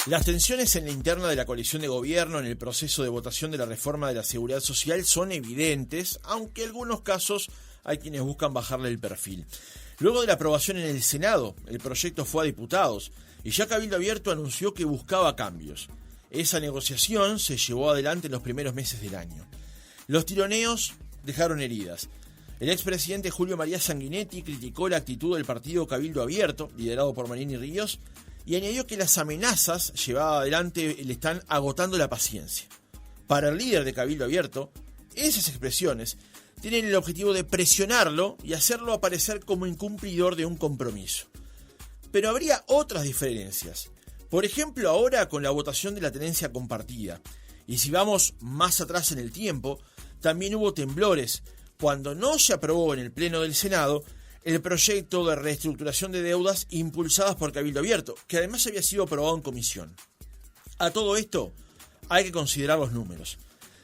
Las tensiones en la interna de la coalición de gobierno en el proceso de votación de la reforma de la seguridad social son evidentes, aunque en algunos casos hay quienes buscan bajarle el perfil. Luego de la aprobación en el Senado, el proyecto fue a diputados y ya Cabildo Abierto anunció que buscaba cambios. Esa negociación se llevó adelante en los primeros meses del año. Los tironeos dejaron heridas. El expresidente Julio María Sanguinetti criticó la actitud del partido Cabildo Abierto, liderado por Marini Ríos, y añadió que las amenazas llevadas adelante le están agotando la paciencia. Para el líder de Cabildo Abierto, esas expresiones tienen el objetivo de presionarlo y hacerlo aparecer como incumplidor de un compromiso. Pero habría otras diferencias. Por ejemplo, ahora con la votación de la tenencia compartida. Y si vamos más atrás en el tiempo, también hubo temblores cuando no se aprobó en el Pleno del Senado el proyecto de reestructuración de deudas impulsadas por Cabildo Abierto, que además había sido aprobado en comisión. A todo esto hay que considerar los números.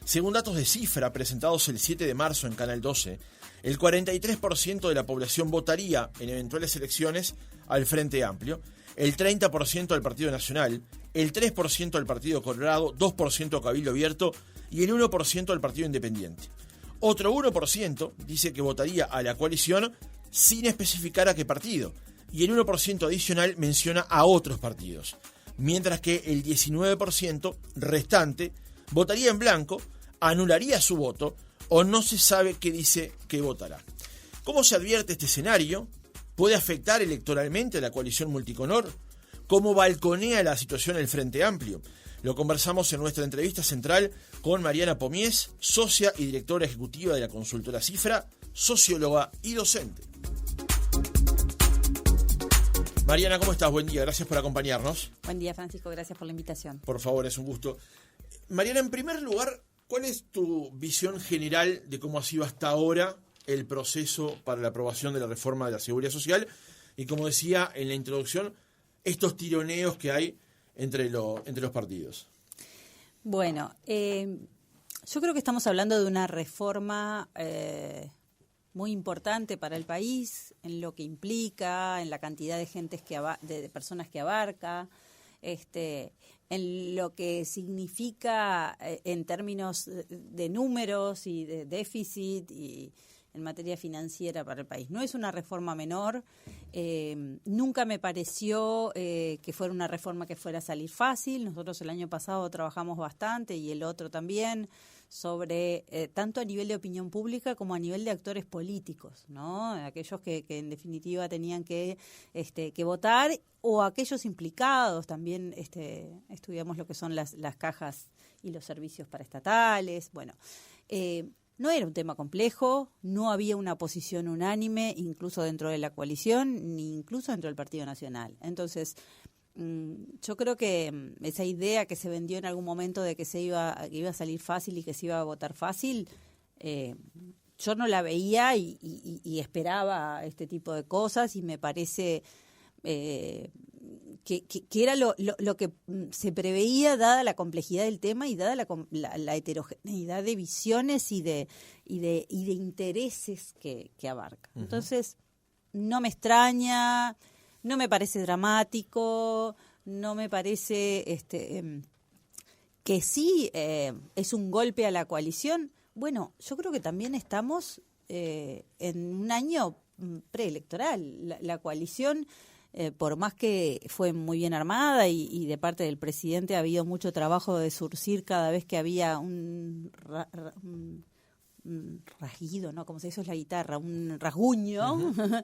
Según datos de Cifra presentados el 7 de marzo en Canal 12, el 43% de la población votaría en eventuales elecciones al Frente Amplio, el 30% al Partido Nacional, el 3% al Partido Colorado, 2% a Cabildo Abierto y el 1% al Partido Independiente. Otro 1% dice que votaría a la coalición sin especificar a qué partido, y el 1% adicional menciona a otros partidos, mientras que el 19% restante votaría en blanco, anularía su voto o no se sabe qué dice que votará. ¿Cómo se advierte este escenario? ¿Puede afectar electoralmente a la coalición multicolor? ¿Cómo balconea la situación el Frente Amplio? Lo conversamos en nuestra entrevista central con Mariana Pomies, socia y directora ejecutiva de la consultora Cifra, socióloga y docente. Mariana, ¿cómo estás? Buen día, gracias por acompañarnos. Buen día, Francisco, gracias por la invitación. Por favor, es un gusto. Mariana, en primer lugar, ¿cuál es tu visión general de cómo ha sido hasta ahora el proceso para la aprobación de la reforma de la seguridad social? Y como decía en la introducción, estos tironeos que hay entre los partidos. Bueno, yo creo que estamos hablando de una reforma muy importante para el país, en lo que implica, en la cantidad de gentes de personas que abarca, en lo que significa en términos de números y de déficit y en materia financiera para el país. No es una reforma menor, nunca me pareció que fuera una reforma que fuera a salir fácil. Nosotros el año pasado trabajamos bastante y el otro también sobre tanto a nivel de opinión pública como a nivel de actores políticos, ¿no? Aquellos que en definitiva tenían que votar o aquellos implicados. También estudiamos lo que son las cajas y los servicios paraestatales. Bueno, no era un tema complejo, no había una posición unánime, incluso dentro de la coalición, ni incluso dentro del Partido Nacional. Entonces, yo creo que esa idea que se vendió en algún momento de que iba a salir fácil y que se iba a votar fácil, yo no la veía y esperaba este tipo de cosas, y me parece que era lo que se preveía, dada la complejidad del tema y dada la heterogeneidad de visiones y de intereses que abarca. Uh-huh. Entonces, no me extraña, no me parece dramático, no me parece que sí es un golpe a la coalición. Bueno, yo creo que también estamos en un año preelectoral. La coalición, por más que fue muy bien armada y de parte del presidente ha habido mucho trabajo de surcir cada vez que había un rasguido, ¿no? Como se dice, es la guitarra, un rasguño. Uh-huh.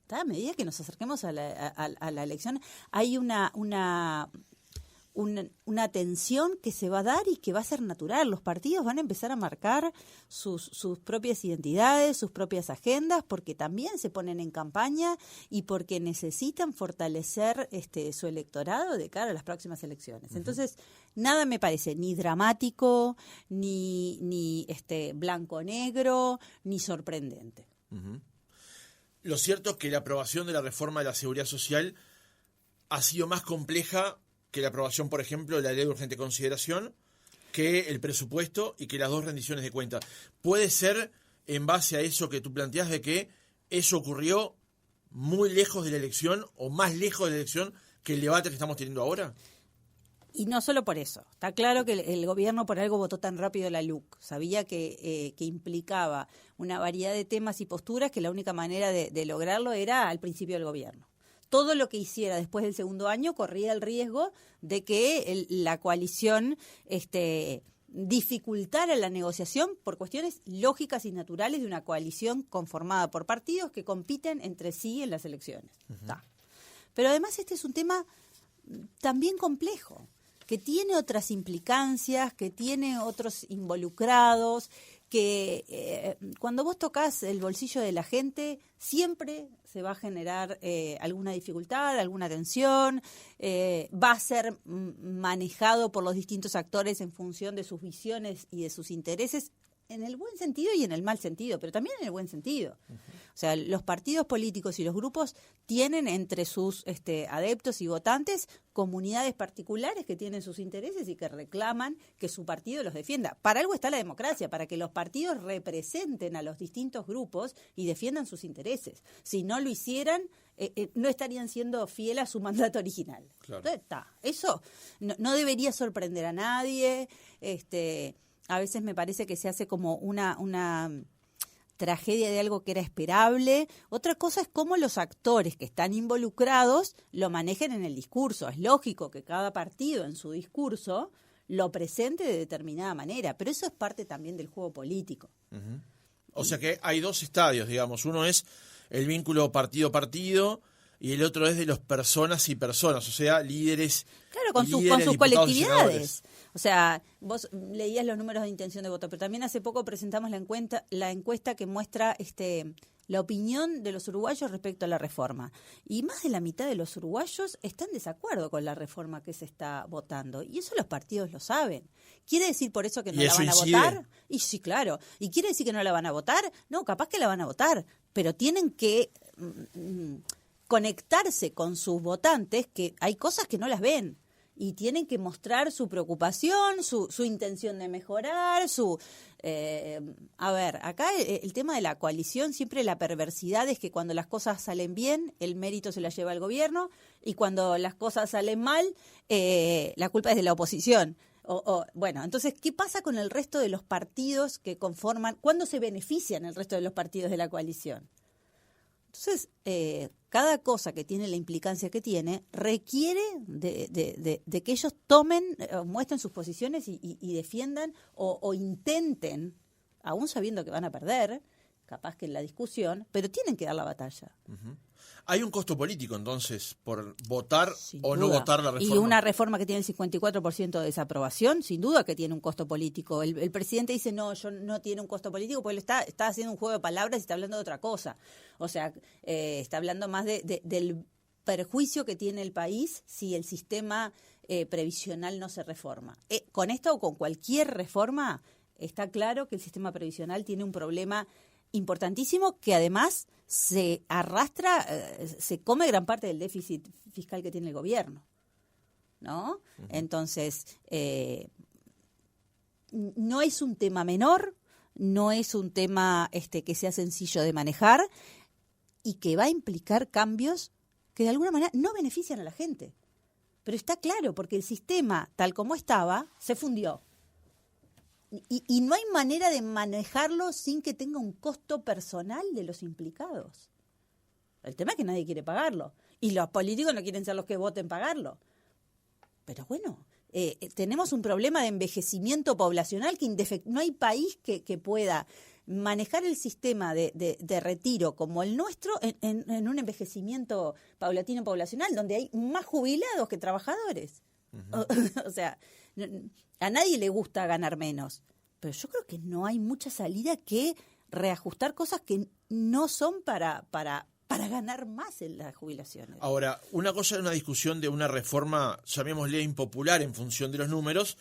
A medida que nos acerquemos a la elección, hay una tensión que se va a dar y que va a ser natural. Los partidos van a empezar a marcar sus propias identidades, sus propias agendas, porque también se ponen en campaña y porque necesitan fortalecer su electorado de cara a las próximas elecciones. Uh-huh. Entonces, nada me parece ni dramático, ni blanco-negro, ni sorprendente. Uh-huh. Lo cierto es que la aprobación de la reforma de la seguridad social ha sido más compleja que la aprobación, por ejemplo, de la ley de urgente consideración, que el presupuesto y que las dos rendiciones de cuentas. ¿Puede ser, en base a eso que tú planteas, de que eso ocurrió muy lejos de la elección o más lejos de la elección que el debate que estamos teniendo ahora? Y no solo por eso. Está claro que el gobierno por algo votó tan rápido la LUC. Sabía que implicaba una variedad de temas y posturas que la única manera de lograrlo era al principio del gobierno. Todo lo que hiciera después del segundo año corría el riesgo de que la coalición dificultara la negociación por cuestiones lógicas y naturales de una coalición conformada por partidos que compiten entre sí en las elecciones. Uh-huh. Pero además este es un tema también complejo, que tiene otras implicancias, que tiene otros involucrados, que cuando vos tocas el bolsillo de la gente siempre se va a generar alguna dificultad, alguna tensión, va a ser manejado por los distintos actores en función de sus visiones y de sus intereses, en el buen sentido y en el mal sentido, pero también en el buen sentido. Uh-huh. O sea, los partidos políticos y los grupos tienen entre sus adeptos y votantes comunidades particulares que tienen sus intereses y que reclaman que su partido los defienda. Para algo está la democracia, para que los partidos representen a los distintos grupos y defiendan sus intereses. Si no lo hicieran, no estarían siendo fieles a su mandato original. Claro. Entonces, eso no debería sorprender a nadie. A veces me parece que se hace como una tragedia de algo que era esperable. Otra cosa es cómo los actores que están involucrados lo manejen en el discurso. Es lógico que cada partido en su discurso lo presente de determinada manera, pero eso es parte también del juego político. Uh-huh. O sea que hay dos estadios, digamos. Uno es el vínculo partido-partido y el otro es de los personas y personas, o sea, líderes. Claro, con sus colectividades. O sea, vos leías los números de intención de voto, pero también hace poco presentamos la encuesta que muestra la opinión de los uruguayos respecto a la reforma. Y más de la mitad de los uruguayos están en desacuerdo con la reforma que se está votando. Y eso los partidos lo saben. ¿Quiere decir por eso que no la van a votar? Y sí, claro. ¿Y quiere decir que no la van a votar? No, capaz que la van a votar, pero tienen que conectarse con sus votantes, que hay cosas que no las ven. Y tienen que mostrar su preocupación, su intención de mejorar, acá el tema de la coalición, siempre la perversidad es que cuando las cosas salen bien, el mérito se la lleva el gobierno, y cuando las cosas salen mal, la culpa es de la oposición. Bueno, entonces, ¿qué pasa con el resto de los partidos que conforman? ¿Cuándo se benefician el resto de los partidos de la coalición? Entonces, cada cosa que tiene la implicancia que tiene requiere de que ellos muestren sus posiciones y defiendan o intenten, aún sabiendo que van a perder, capaz que en la discusión, pero tienen que dar la batalla. Uh-huh. ¿Hay un costo político, entonces, por votar o no votar la reforma? Y una reforma que tiene el 54% de desaprobación, sin duda que tiene un costo político. El presidente dice, no tiene un costo político, porque él está haciendo un juego de palabras y está hablando de otra cosa. O sea, está hablando más del perjuicio que tiene el país si el sistema previsional no se reforma. Con esta o con cualquier reforma, está claro que el sistema previsional tiene un problema importantísimo que además se arrastra, se come gran parte del déficit fiscal que tiene el gobierno, ¿no? Uh-huh. Entonces, no es un tema menor, no es un tema que sea sencillo de manejar y que va a implicar cambios que de alguna manera no benefician a la gente. Pero está claro, porque el sistema, tal como estaba, se fundió. Y no hay manera de manejarlo sin que tenga un costo personal de los implicados. El tema es que nadie quiere pagarlo. Y los políticos no quieren ser los que voten pagarlo. Pero bueno, tenemos un problema de envejecimiento poblacional que no hay país que pueda manejar el sistema de retiro como el nuestro en un envejecimiento paulatino poblacional, donde hay más jubilados que trabajadores. Uh-huh. O sea, a nadie le gusta ganar menos, pero yo creo que no hay mucha salida que reajustar cosas que no son para ganar más en las jubilaciones. Ahora, una cosa es una discusión de una reforma, llamémosle impopular en función de los números,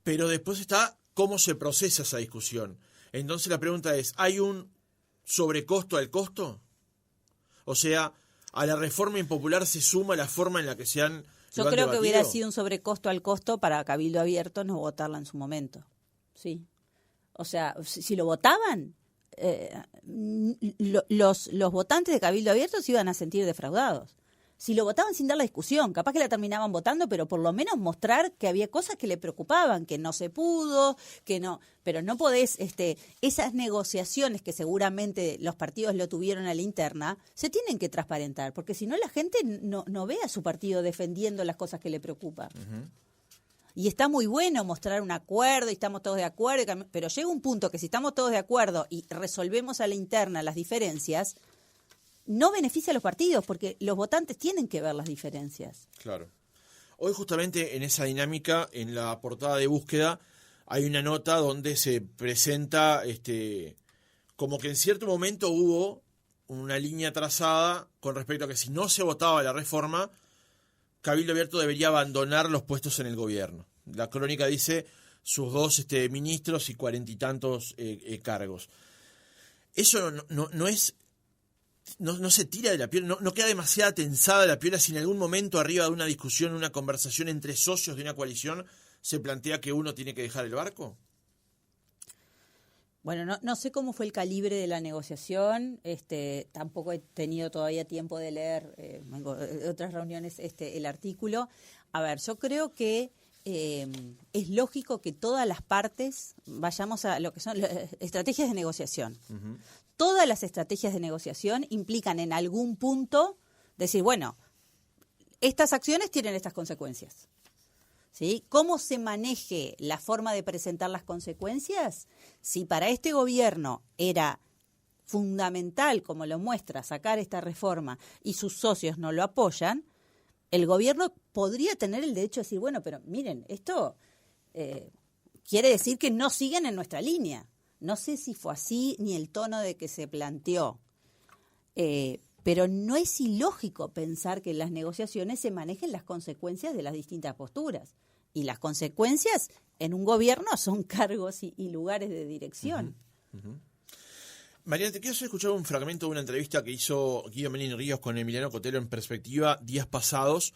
pero después está cómo se procesa esa discusión. Entonces la pregunta es, ¿hay un sobrecosto al costo? O sea, a la reforma impopular se suma la forma en la que se han... Yo creo que hubiera sido un sobrecosto al costo para Cabildo Abierto no votarla en su momento. Sí. O sea, si lo votaban, los votantes de Cabildo Abierto se iban a sentir defraudados. Si lo votaban sin dar la discusión, capaz que la terminaban votando, pero por lo menos mostrar que había cosas que le preocupaban, que no se pudo, que no, pero no podés, esas negociaciones que seguramente los partidos lo tuvieron a la interna, se tienen que transparentar, porque si no la gente no ve a su partido defendiendo las cosas que le preocupan. Uh-huh. Y está muy bueno mostrar un acuerdo y estamos todos de acuerdo, pero llega un punto que si estamos todos de acuerdo y resolvemos a la interna las diferencias, no beneficia a los partidos, porque los votantes tienen que ver las diferencias. Claro. Hoy justamente en esa dinámica, en la portada de Búsqueda, hay una nota donde se presenta como que en cierto momento hubo una línea trazada con respecto a que si no se votaba la reforma, Cabildo Abierto debería abandonar los puestos en el gobierno. La crónica dice sus 2 ministros y 40 y tantos cargos. Eso no es... No se tira de la piel, no queda demasiada tensada la piel si en algún momento arriba de una discusión, una conversación entre socios de una coalición se plantea que uno tiene que dejar el barco. Bueno, no sé cómo fue el calibre de la negociación, tampoco he tenido todavía tiempo de leer otras reuniones el artículo. A ver, yo creo que es lógico que todas las partes vayamos a lo que son estrategias de negociación. Uh-huh. Todas las estrategias de negociación implican en algún punto decir, bueno, estas acciones tienen estas consecuencias. ¿Sí? ¿Cómo se maneje la forma de presentar las consecuencias? Si para este gobierno era fundamental, como lo muestra, sacar esta reforma y sus socios no lo apoyan, el gobierno podría tener el derecho de decir, bueno, pero miren, esto quiere decir que no siguen en nuestra línea. No sé si fue así ni el tono de que se planteó, pero no es ilógico pensar que en las negociaciones se manejen las consecuencias de las distintas posturas. Y las consecuencias en un gobierno son cargos y lugares de dirección. Uh-huh. Uh-huh. Mariana, te quiero escuchar un fragmento de una entrevista que hizo Guido Menin Ríos con Emiliano Cotelo en Perspectiva días pasados,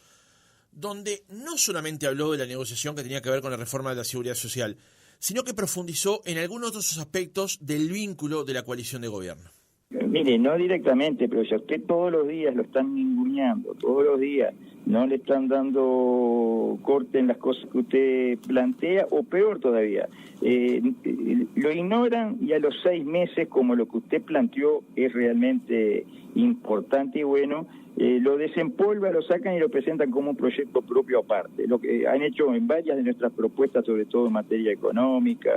donde no solamente habló de la negociación que tenía que ver con la reforma de la seguridad social, sino que profundizó en algunos otros aspectos del vínculo de la coalición de gobierno. Mire, no directamente, pero si a usted todos los días lo están ninguneando, todos los días no le están dando corte en las cosas que usted plantea, o peor todavía, lo ignoran y a los 6 meses, como lo que usted planteó es realmente importante y bueno, lo desempolvan, lo sacan y lo presentan como un proyecto propio aparte. Lo que han hecho en varias de nuestras propuestas, sobre todo en materia económica,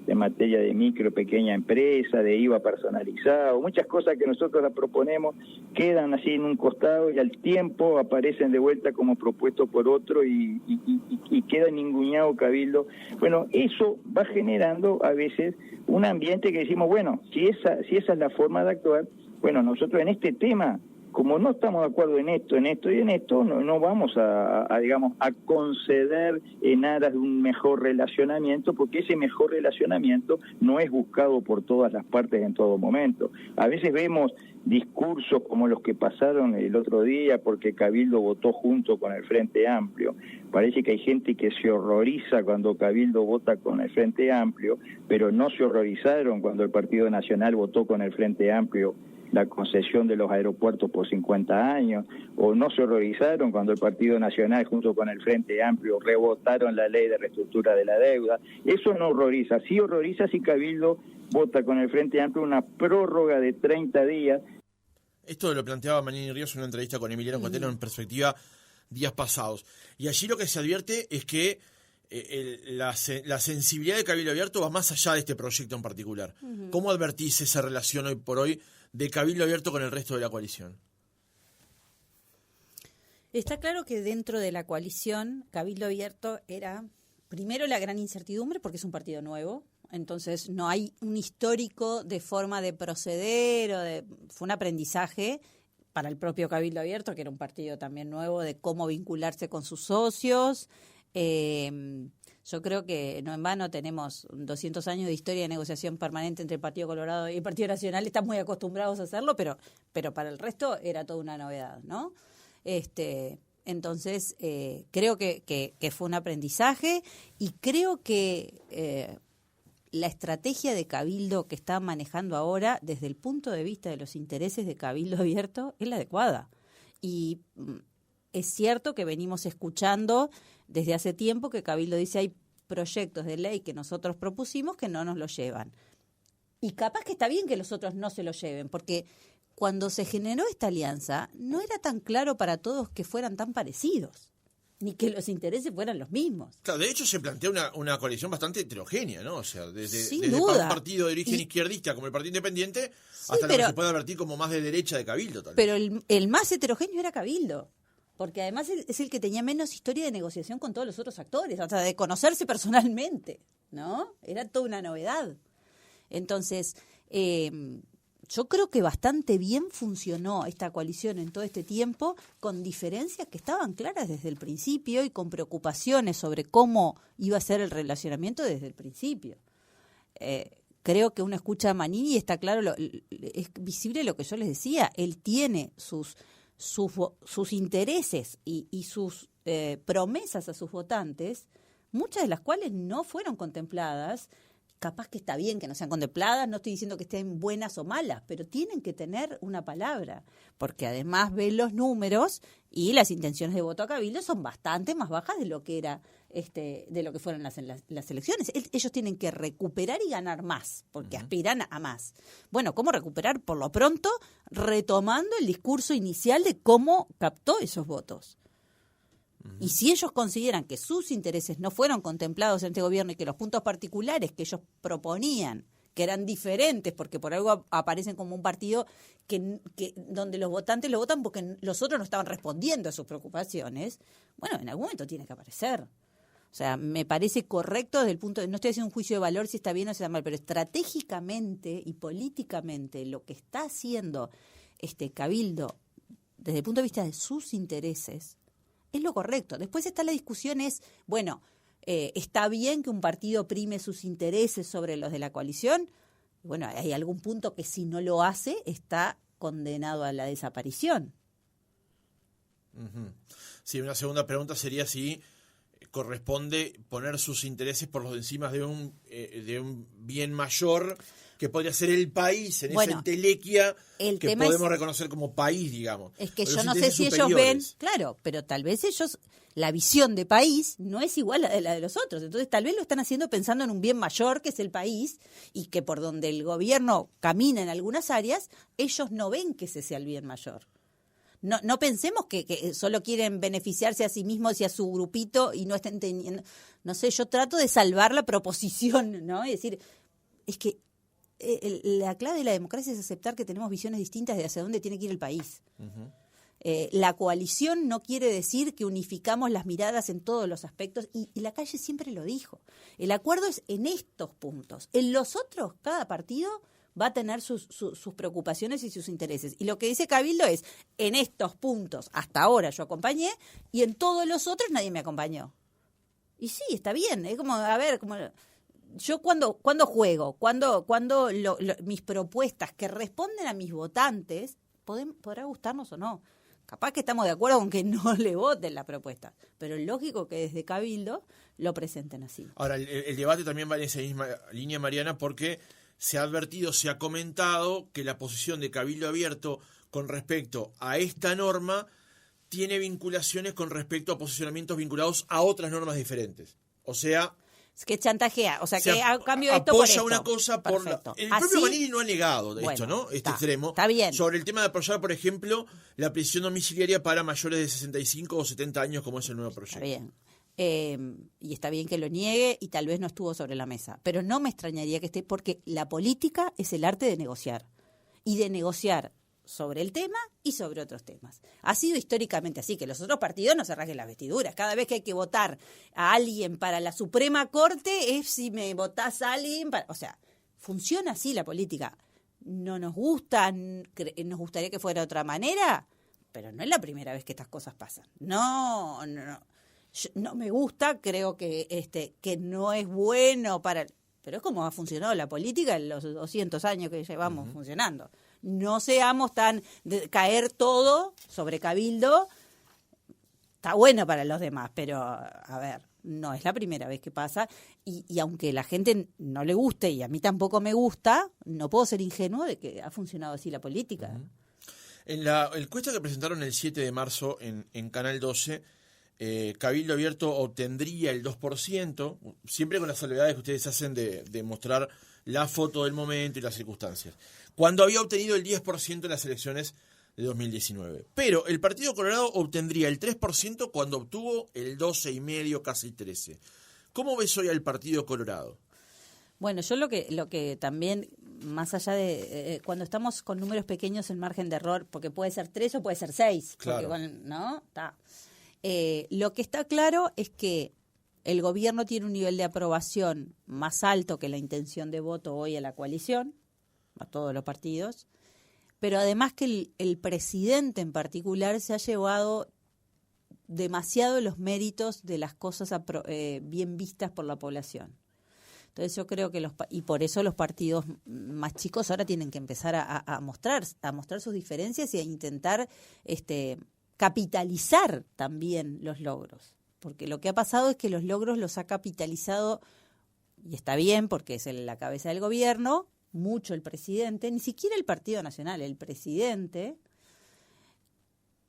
en materia de micro, pequeña empresa, de IVA personalizado, muchas cosas que nosotros las proponemos quedan así en un costado y al tiempo aparecen de vuelta como propuestos por otro y queda ninguneado Cabildo. Bueno, eso va generando a veces un ambiente que decimos, bueno, si esa es la forma de actuar, bueno, nosotros en este tema, como no estamos de acuerdo en esto y en esto, no vamos a conceder en aras de un mejor relacionamiento, porque ese mejor relacionamiento no es buscado por todas las partes en todo momento. A veces vemos discursos como los que pasaron el otro día porque Cabildo votó junto con el Frente Amplio. Parece que hay gente que se horroriza cuando Cabildo vota con el Frente Amplio, pero no se horrorizaron cuando el Partido Nacional votó con el Frente Amplio la concesión de los aeropuertos por 50 años, o no se horrorizaron cuando el Partido Nacional junto con el Frente Amplio rebotaron la ley de reestructura de la deuda. Eso no horroriza. Sí horroriza si Cabildo vota con el Frente Amplio una prórroga de 30 días. Esto lo planteaba Menin Ríos en una entrevista con Emiliano Cotelo en Perspectiva días pasados. Y allí lo que se advierte es que la sensibilidad de Cabildo Abierto va más allá de este proyecto en particular. Uh-huh. ¿Cómo advertís esa relación hoy por hoy de Cabildo Abierto con el resto de la coalición? Está claro que dentro de la coalición, Cabildo Abierto era, primero, la gran incertidumbre, porque es un partido nuevo, entonces no hay un histórico de forma de proceder, fue un aprendizaje para el propio Cabildo Abierto, que era un partido también nuevo, de cómo vincularse con sus socios. Yo creo que no en vano tenemos 200 años de historia de negociación permanente entre el Partido Colorado y el Partido Nacional, están muy acostumbrados a hacerlo, pero para el resto era toda una novedad, ¿no? Entonces, creo que fue un aprendizaje y creo que la estrategia de Cabildo que está manejando ahora, desde el punto de vista de los intereses de Cabildo Abierto, es la adecuada. Y es cierto que venimos escuchando desde hace tiempo que Cabildo dice hay proyectos de ley que nosotros propusimos que no nos lo llevan. Y capaz que está bien que los otros no se lo lleven, porque cuando se generó esta alianza no era tan claro para todos que fueran tan parecidos, ni que los intereses fueran los mismos. Claro, de hecho se plantea una coalición bastante heterogénea, ¿no? O sea, desde duda. un partido de origen izquierdista como el Partido Independiente hasta lo que se puede advertir como más de derecha de Cabildo. Tal vez. Pero el más heterogéneo era Cabildo, porque además es el que tenía menos historia de negociación con todos los otros actores, hasta de conocerse personalmente, ¿no? Era toda una novedad. Entonces, yo creo que bastante bien funcionó esta coalición en todo este tiempo, con diferencias que estaban claras desde el principio y con preocupaciones sobre cómo iba a ser el relacionamiento desde el principio. Creo que uno escucha a Manini y está claro, es visible lo que yo les decía, él tiene sus intereses y sus promesas a sus votantes, muchas de las cuales no fueron contempladas. Capaz que está bien que no sean contempladas, no estoy diciendo que estén buenas o malas, pero tienen que tener una palabra, porque además ven los números y las intenciones de voto a Cabildo son bastante más bajas de lo que era de lo que fueron las elecciones. Ellos tienen que recuperar y ganar más, porque aspiran a más. Bueno, ¿cómo recuperar? Por lo pronto, retomando el discurso inicial de cómo captó esos votos. Y si ellos consideran que sus intereses no fueron contemplados en este gobierno y que los puntos particulares que ellos proponían, que eran diferentes, porque por algo aparecen como un partido que donde los votantes lo votan porque los otros no estaban respondiendo a sus preocupaciones, bueno, en algún momento tiene que aparecer. O sea, me parece correcto desde el punto de... No estoy haciendo un juicio de valor si está bien o si está mal, pero estratégicamente y políticamente lo que está haciendo Cabildo desde el punto de vista de sus intereses es lo correcto. Después está la discusión bueno, ¿está bien que un partido prime sus intereses sobre los de la coalición? Bueno, hay algún punto que si no lo hace está condenado a la desaparición. Sí, una segunda pregunta sería si corresponde poner sus intereses por los de encima de un bien mayor que podría ser el país en esa entelequia que podemos reconocer como país, digamos. Es que yo no sé si ellos ven, claro, pero tal vez ellos, la visión de país no es igual a la de los otros. Entonces tal vez lo están haciendo pensando en un bien mayor que es el país y que por donde el gobierno camina en algunas áreas, ellos no ven que ese sea el bien mayor. No pensemos que solo quieren beneficiarse a sí mismos y a su grupito y no estén teniendo... No sé, yo trato de salvar la proposición, ¿no? Es decir, es que la clave de la democracia es aceptar que tenemos visiones distintas de hacia dónde tiene que ir el país. La coalición no quiere decir que unificamos las miradas en todos los aspectos y la calle siempre lo dijo. El acuerdo es en estos puntos. En los otros, cada partido va a tener sus preocupaciones y sus intereses. Y lo que dice Cabildo es, en estos puntos hasta ahora yo acompañé y en todos los otros nadie me acompañó. Y sí, está bien, es como, a ver, como... Yo cuando juego, cuando mis propuestas que responden a mis votantes, podrá gustarnos o no. Capaz que estamos de acuerdo con que no le voten la propuesta, pero es lógico que desde Cabildo lo presenten así. Ahora, el debate también va en esa misma línea, Mariana, porque se ha advertido, se ha comentado que la posición de Cabildo Abierto con respecto a esta norma tiene vinculaciones con respecto a posicionamientos vinculados a otras normas diferentes. O sea... Es que chantajea, o sea, que a cambio de esto por esto. Apoya una cosa por Perfecto. El propio Manini no ha negado de esto, ¿no? Extremo. Está bien. Sobre el tema de apoyar, por ejemplo, la prisión domiciliaria para mayores de 65 o 70 años, como es el nuevo proyecto. Está bien. Y está bien que lo niegue y tal vez no estuvo sobre la mesa. Pero no me extrañaría que esté, porque la política es el arte de negociar. Y de negociar sobre el tema y sobre otros temas. Ha sido históricamente así, que los otros partidos no se rasguen las vestiduras. Cada vez que hay que votar a alguien para la Suprema Corte es si me votás a alguien para... O sea, funciona así la política. No nos gusta, nos gustaría que fuera de otra manera, pero no es la primera vez que estas cosas pasan. No. No me gusta, creo que no es bueno para... Pero es como ha funcionado la política en los 200 años que llevamos funcionando. No seamos tan... caer todo sobre Cabildo está bueno para los demás, pero a ver, no es la primera vez que pasa y aunque la gente no le guste y a mí tampoco me gusta, no puedo ser ingenuo de que ha funcionado así la política. En la encuesta que presentaron el 7 de marzo en Canal 12, Cabildo Abierto obtendría el 2%, siempre con las salvedades que ustedes hacen de mostrar la foto del momento y las circunstancias, cuando había obtenido el 10% en las elecciones de 2019. Pero el Partido Colorado obtendría el 3% cuando obtuvo el 12,5%, casi 13%. ¿Cómo ves hoy al Partido Colorado? Bueno, yo lo que también, más allá de cuando estamos con números pequeños, el margen de error, porque puede ser 3 o puede ser 6, claro. Porque, ¿no? Lo que está claro es que el gobierno tiene un nivel de aprobación más alto que la intención de voto hoy a la coalición, a todos los partidos, pero además que el presidente en particular se ha llevado demasiado los méritos de las cosas bien vistas por la población. Entonces yo creo que y por eso los partidos más chicos ahora tienen que empezar a mostrar sus diferencias y a intentar capitalizar también los logros. Porque lo que ha pasado es que los logros los ha capitalizado, y está bien porque es la cabeza del gobierno, mucho el presidente, ni siquiera el Partido Nacional, el presidente,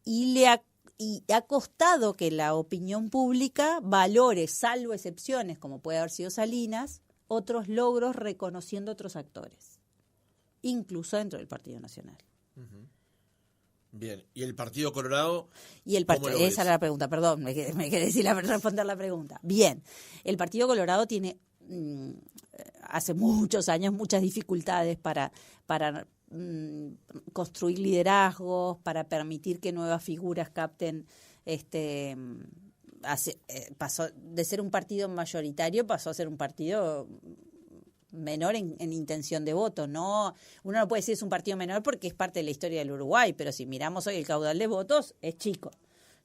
y ha costado que la opinión pública valore, salvo excepciones, como puede haber sido Salinas, otros logros reconociendo otros actores, incluso dentro del Partido Nacional. Uh-huh. Bien, ¿y el Partido Colorado? Esa era la pregunta, perdón, me quedé decir responder la pregunta. Bien, el Partido Colorado tiene hace muchos años muchas dificultades para construir liderazgos, para permitir que nuevas figuras capten pasó de ser un partido mayoritario, pasó a ser un partido menor en intención de voto. No, uno no puede decir es un partido menor porque es parte de la historia del Uruguay, pero si miramos hoy el caudal de votos es chico,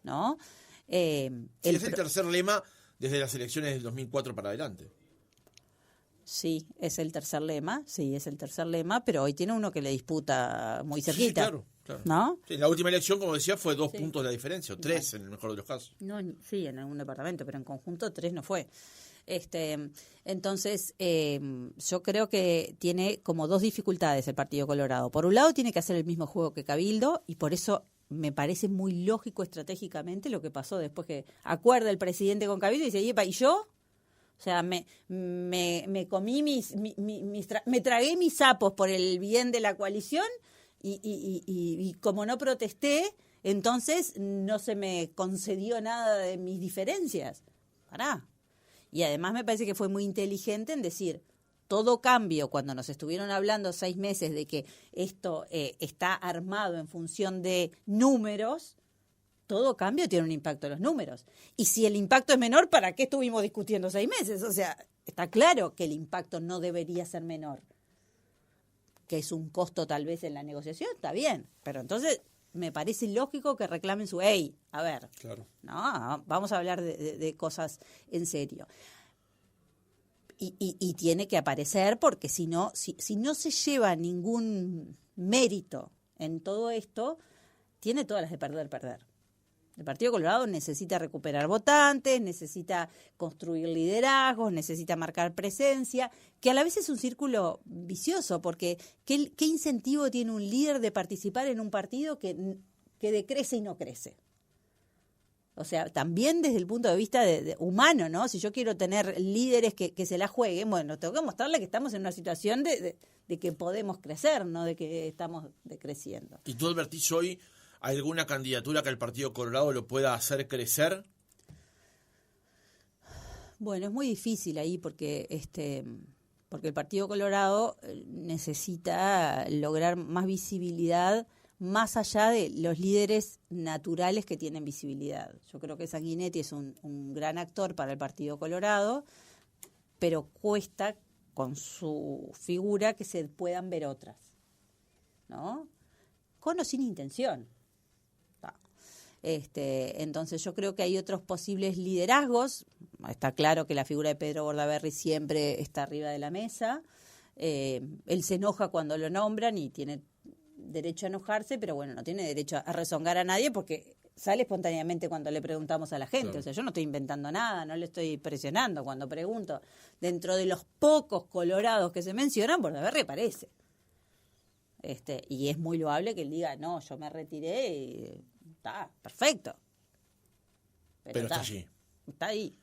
¿no? Es el tercer lema desde las elecciones del 2004 para adelante. Sí, es el tercer lema, pero hoy tiene uno que le disputa muy cerquita. Sí, claro. ¿No? Sí, la última elección, como decía, fue 2 puntos la diferencia, o 3 en el mejor de los casos. No, sí, en algún departamento, pero en conjunto 3 no fue. Entonces, yo creo que tiene como dos dificultades el Partido Colorado. Por un lado, tiene que hacer el mismo juego que Cabildo, y por eso me parece muy lógico estratégicamente lo que pasó después que acuerda el presidente con Cabildo y dice, ¿y yo? O sea, me comí me tragué mis sapos por el bien de la coalición y como no protesté, entonces no se me concedió nada de mis diferencias. Pará. Y además me parece que fue muy inteligente en decir, todo cambio, cuando nos estuvieron hablando 6 meses de que esto está armado en función de números, todo cambio tiene un impacto en los números. Y si el impacto es menor, ¿para qué estuvimos discutiendo 6 meses? O sea, está claro que el impacto no debería ser menor. Que es un costo tal vez en la negociación, está bien. Pero entonces me parece lógico que reclamen su, a ver, claro. No, vamos a hablar de cosas en serio. Y tiene que aparecer porque si no se lleva ningún mérito en todo esto, tiene todas las de perder. El Partido Colorado necesita recuperar votantes, necesita construir liderazgos, necesita marcar presencia, que a la vez es un círculo vicioso, porque ¿qué incentivo tiene un líder de participar en un partido que decrece y no crece? O sea, también desde el punto de vista de humano, ¿no? Si yo quiero tener líderes que se la jueguen, bueno, tengo que mostrarle que estamos en una situación de que podemos crecer, no de que estamos decreciendo. ¿Y tú advertís hoy alguna candidatura que el Partido Colorado lo pueda hacer crecer? Bueno, es muy difícil ahí porque el Partido Colorado necesita lograr más visibilidad más allá de los líderes naturales que tienen visibilidad. Yo creo que Sanguinetti es un gran actor para el Partido Colorado, pero cuesta con su figura que se puedan ver otras, ¿no? Con o sin intención. Entonces yo creo que hay otros posibles liderazgos. Está claro que la figura de Pedro Bordaberry siempre está arriba de la mesa. Él se enoja cuando lo nombran y tiene derecho a enojarse, pero bueno, no tiene derecho a rezongar a nadie porque sale espontáneamente cuando le preguntamos a la gente. Claro. O sea, yo no estoy inventando nada, no le estoy presionando. Cuando pregunto, dentro de los pocos colorados que se mencionan, Bordaberry aparece. Y es muy loable que él diga, no, yo me retiré y está perfecto. Pero está allí. Está ahí.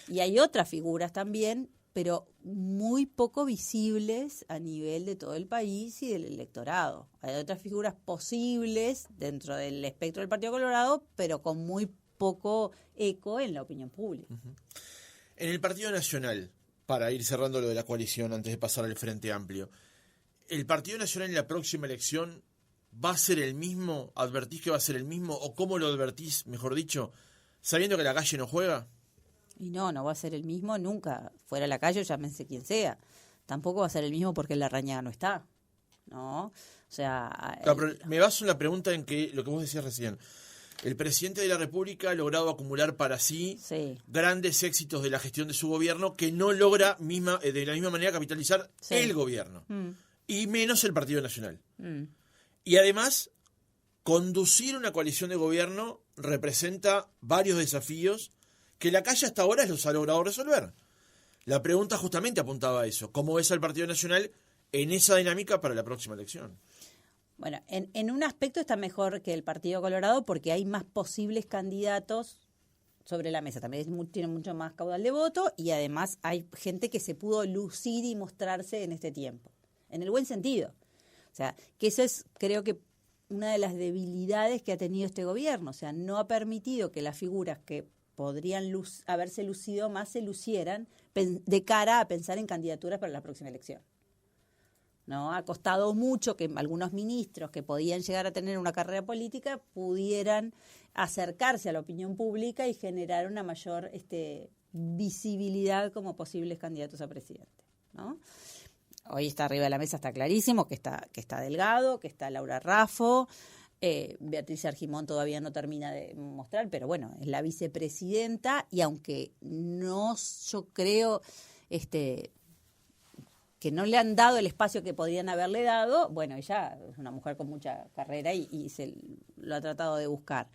Y hay otras figuras también, pero muy poco visibles a nivel de todo el país y del electorado. Hay otras figuras posibles dentro del espectro del Partido Colorado, pero con muy poco eco en la opinión pública. Uh-huh. En el Partido Nacional, para ir cerrando lo de la coalición antes de pasar al Frente Amplio, ¿el Partido Nacional en la próxima elección va a ser el mismo? ¿Advertís que va a ser el mismo? ¿O cómo lo advertís, mejor dicho, sabiendo que la calle no juega? Y no va a ser el mismo nunca. Fuera a la calle, llámense quien sea. Tampoco va a ser el mismo porque Larrañaga no está, ¿no? O sea... Claro, pero me baso en la pregunta en que lo que vos decías recién. El presidente de la República ha logrado acumular para sí grandes éxitos de la gestión de su gobierno que no logra de la misma manera capitalizar el gobierno. Y menos el Partido Nacional. Y además, conducir una coalición de gobierno representa varios desafíos que la calle hasta ahora los ha logrado resolver. La pregunta justamente apuntaba a eso. ¿Cómo ves al Partido Nacional en esa dinámica para la próxima elección? Bueno, en un aspecto está mejor que el Partido Colorado porque hay más posibles candidatos sobre la mesa. También tiene mucho más caudal de voto y además hay gente que se pudo lucir y mostrarse en este tiempo. En el buen sentido. O sea, que eso es, creo que, una de las debilidades que ha tenido este gobierno. O sea, no ha permitido que las figuras que podrían haberse lucido más se lucieran de cara a pensar en candidaturas para la próxima elección. ¿No? Ha costado mucho que algunos ministros que podían llegar a tener una carrera política pudieran acercarse a la opinión pública y generar una mayor visibilidad como posibles candidatos a presidente, ¿no? Hoy está arriba de la mesa, está clarísimo que está Delgado, que está Laura Raffo, Beatriz Argimón todavía no termina de mostrar, pero bueno, es la vicepresidenta y aunque yo creo que no le han dado el espacio que podrían haberle dado, bueno, ella es una mujer con mucha carrera y se lo ha tratado de buscar.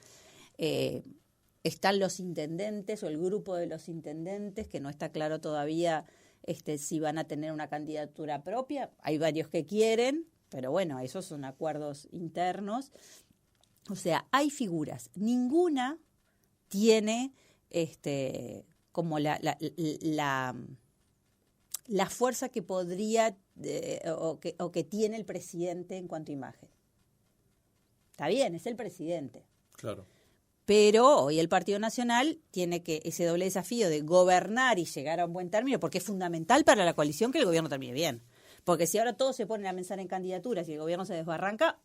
Están los intendentes o el grupo de los intendentes, que no está claro todavía si van a tener una candidatura propia. Hay varios que quieren, pero bueno, esos son acuerdos internos. O sea, hay figuras. Ninguna tiene como la fuerza que podría o que tiene el presidente en cuanto a imagen. Está bien, es el presidente. Claro. Pero hoy el Partido Nacional tiene que ese doble desafío de gobernar y llegar a un buen término, porque es fundamental para la coalición que el gobierno termine bien. Porque si ahora todos se ponen a pensar en candidaturas y el gobierno se desbarranca,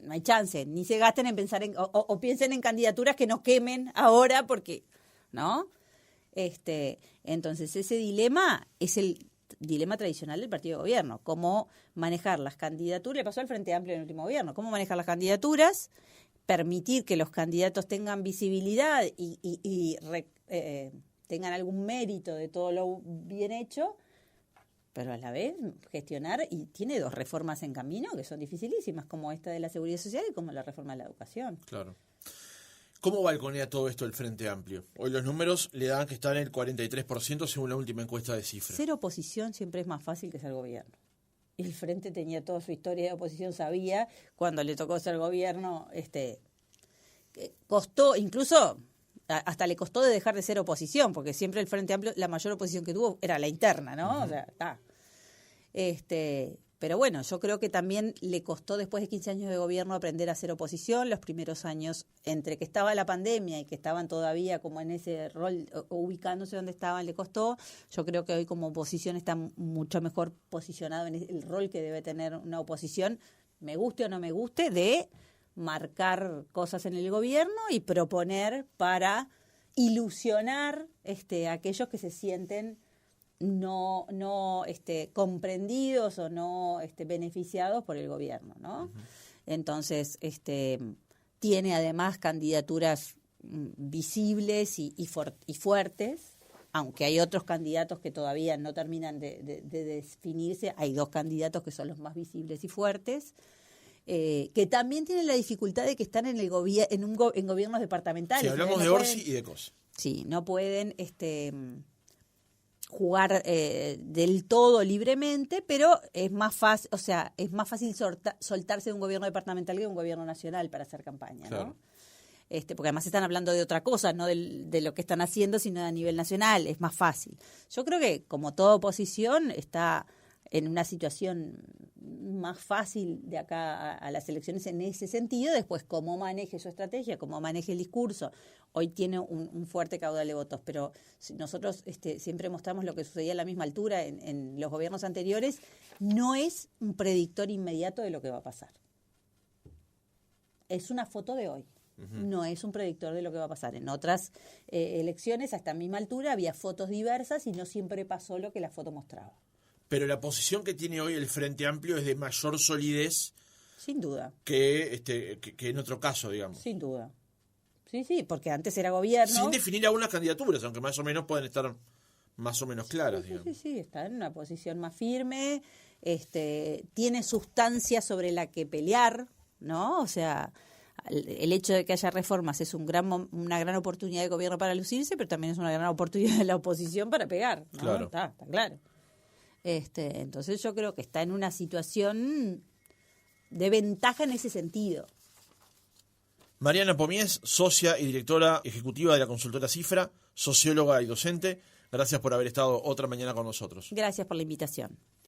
no hay chance. Ni se gasten en pensar o piensen en candidaturas que no quemen ahora, porque, ¿no? Entonces ese dilema es el dilema tradicional del partido de gobierno, cómo manejar las candidaturas. Le pasó al Frente Amplio en el último gobierno, cómo manejar las candidaturas, permitir que los candidatos tengan visibilidad y tengan algún mérito de todo lo bien hecho, pero a la vez gestionar, y tiene 2 reformas en camino que son dificilísimas, como esta de la seguridad social y como la reforma de la educación. Claro. ¿Cómo balconea todo esto el Frente Amplio? Hoy los números le dan que está en el 43% según la última encuesta de Cifra. Ser oposición siempre es más fácil que ser gobierno. El Frente tenía toda su historia de oposición, sabía cuando le tocó ser gobierno, costó, incluso hasta le costó de dejar de ser oposición, porque siempre el Frente Amplio, la mayor oposición que tuvo era la interna, ¿no? Uh-huh. O sea, está. Pero bueno, yo creo que también le costó después de 15 años de gobierno aprender a hacer oposición. Los primeros años, entre que estaba la pandemia y que estaban todavía como en ese rol, ubicándose donde estaban, le costó. Yo creo que hoy como oposición está mucho mejor posicionado en el rol que debe tener una oposición, me guste o no me guste, de marcar cosas en el gobierno y proponer para ilusionar a aquellos que se sienten no comprendidos o no beneficiados por el gobierno, ¿no? Uh-huh. Entonces, tiene además candidaturas visibles y fuertes, aunque hay otros candidatos que todavía no terminan de definirse. Hay 2 candidatos que son los más visibles y fuertes, que también tienen la dificultad de que están en gobiernos departamentales. Sí, hablamos de Orsi y de COS. Sí, no pueden jugar del todo libremente, pero es más fácil, o sea, es más fácil soltarse de un gobierno departamental que de un gobierno nacional para hacer campaña, claro. ¿no? Porque además están hablando de otra cosa, no de lo que están haciendo, sino a nivel nacional, es más fácil. Yo creo que, como toda oposición, está en una situación más fácil de acá a las elecciones en ese sentido. Después, cómo maneje su estrategia, cómo maneje el discurso. Hoy tiene un fuerte caudal de votos, pero nosotros siempre mostramos lo que sucedía a la misma altura en los gobiernos anteriores. No es un predictor inmediato de lo que va a pasar. Es una foto de hoy. No es un predictor de lo que va a pasar. En otras elecciones, a esta misma altura, había fotos diversas y no siempre pasó lo que la foto mostraba. Pero la posición que tiene hoy el Frente Amplio es de mayor solidez. Sin duda. Que en otro caso, digamos. Sin duda. Sí, porque antes era gobierno. Sin definir aún las candidaturas, aunque más o menos pueden estar más o menos claras, digamos. Sí, está en una posición más firme, tiene sustancia sobre la que pelear, ¿no? O sea, el hecho de que haya reformas es una gran oportunidad de gobierno para lucirse, pero también es una gran oportunidad de la oposición para pegar, ¿no? Claro. Está claro. Entonces yo creo que está en una situación de ventaja en ese sentido. Mariana Pomies, socia y directora ejecutiva de la consultora Cifra, socióloga y docente. Gracias por haber estado otra mañana con nosotros. Gracias por la invitación.